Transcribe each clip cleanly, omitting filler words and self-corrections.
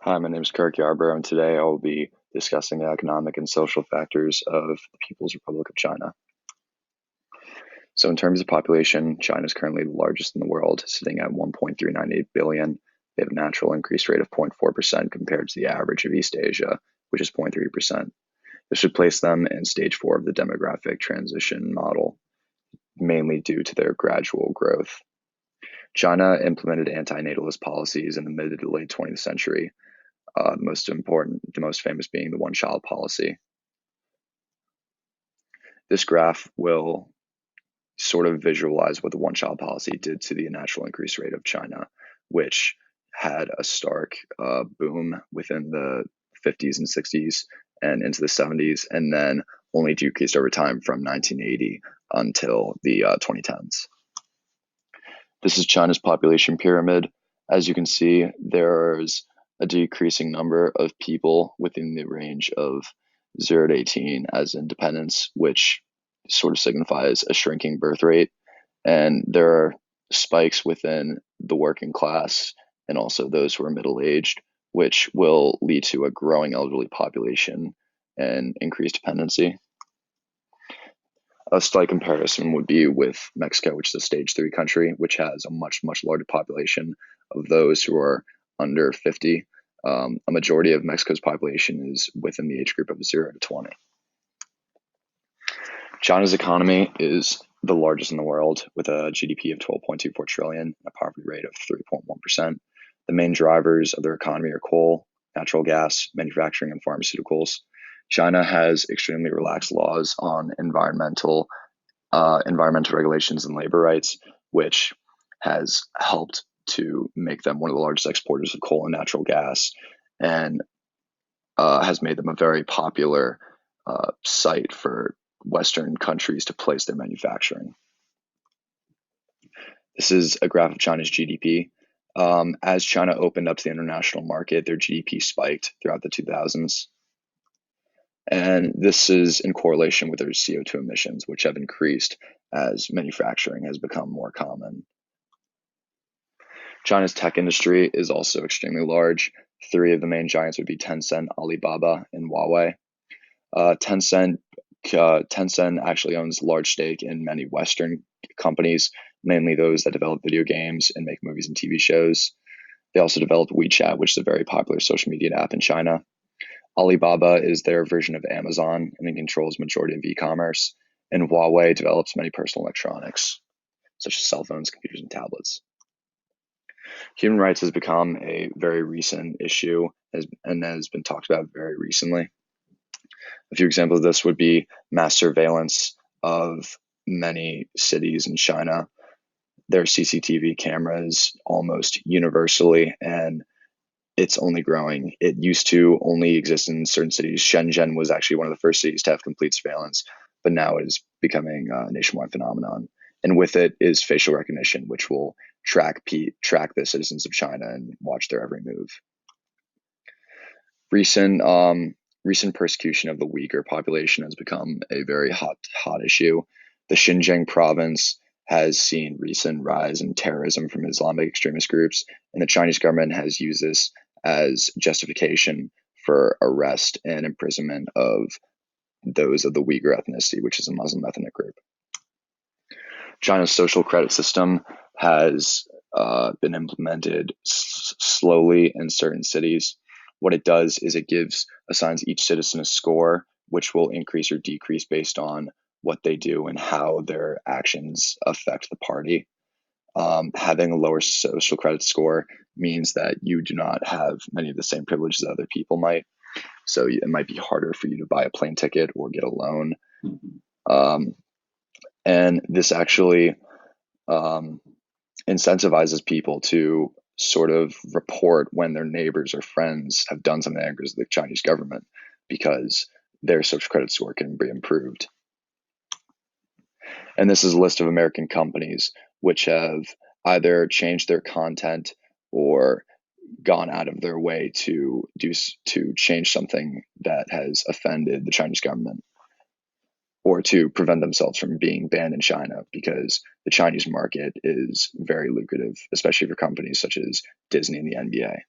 Hi, my name is Kirk Yarbrough, and today I will be discussing the economic and social factors of the People's Republic of China. So, in terms of population, China is currently the largest in the world, sitting at 1.398 billion. They have a natural increase rate of 0.4% compared to the average of East Asia, which is 0.3%. This should place them in stage 4 of the demographic transition model, mainly due to their gradual growth. China implemented anti-natalist policies in the mid to late 20th century, the most famous being the one-child policy. This graph will sort of visualize what the one-child policy did to the natural increase rate of China, which had a stark boom within the 50s and 60s and into the 70s, and then only decreased over time from 1980 until the 2010s. This is China's population pyramid. As you can see, there's a decreasing number of people within the range of 0 to 18 as independents, which sort of signifies a shrinking birth rate. And there are spikes within the working class and also those who are middle-aged, which will lead to a growing elderly population and increased dependency. A slight comparison would be with Mexico, which is a stage 3 country, which has a much, much larger population of those who are under 50. A majority of Mexico's population is within the age group of 0 to 20. China's economy is the largest in the world, with a GDP of 12.24 trillion and a poverty rate of 3.1%. The main drivers of their economy are coal, natural gas, manufacturing, and pharmaceuticals. China has extremely relaxed laws on environmental regulations and labor rights, which has helped to make them one of the largest exporters of coal and natural gas, and has made them a very popular site for Western countries to place their manufacturing. This is a graph of China's GDP. As China opened up to the international market, their GDP spiked throughout the 2000s. And this is in correlation with their CO2 emissions, which have increased as manufacturing has become more common. China's tech industry is also extremely large. 3 of the main giants would be Tencent, Alibaba, and Huawei. Tencent actually owns a large stake in many Western companies, mainly those that develop video games and make movies and TV shows. They also developed WeChat, which is a very popular social media app in China. Alibaba is their version of Amazon, and it controls majority of e-commerce. And Huawei develops many personal electronics, such as cell phones, computers, and tablets. Human rights has become a very recent issue and has been talked about very recently. A few examples of this would be mass surveillance of many cities in China. There are CCTV cameras almost universally, and it's only growing. It used to only exist in certain cities. Shenzhen was actually one of the first cities to have complete surveillance, but now it is becoming a nationwide phenomenon. And with it is facial recognition, which will track the citizens of China and watch their every move. Recent persecution of the Uyghur population has become a very hot issue. The Xinjiang province has seen recent rise in terrorism from Islamic extremist groups, and the Chinese government has used this as justification for arrest and imprisonment of those of the Uyghur ethnicity, which is a Muslim ethnic group. China's social credit system has been implemented slowly in certain cities. What it does is it assigns each citizen a score, which will increase or decrease based on what they do and how their actions affect the party. Having a lower social credit score means that you do not have many of the same privileges that other people might. So it might be harder for you to buy a plane ticket or get a loan. And this actually incentivizes people to sort of report when their neighbors or friends have done something that angers the Chinese government, because their social credit score can be improved. And this is a list of American companies which have either changed their content or gone out of their way to change something that has offended the Chinese government, or to prevent themselves from being banned in China, because the Chinese market is very lucrative, especially for companies such as Disney and the NBA.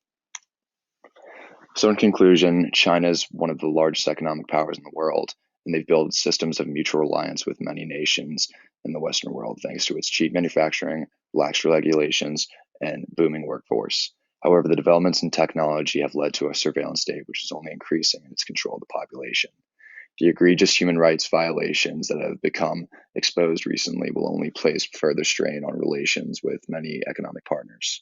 So, in conclusion, China is one of the largest economic powers in the world, and they've built systems of mutual reliance with many nations in the Western world thanks to its cheap manufacturing, lax regulations, and booming workforce. However, the developments in technology have led to a surveillance state which is only increasing in its control of the population. The egregious human rights violations that have become exposed recently will only place further strain on relations with many economic partners.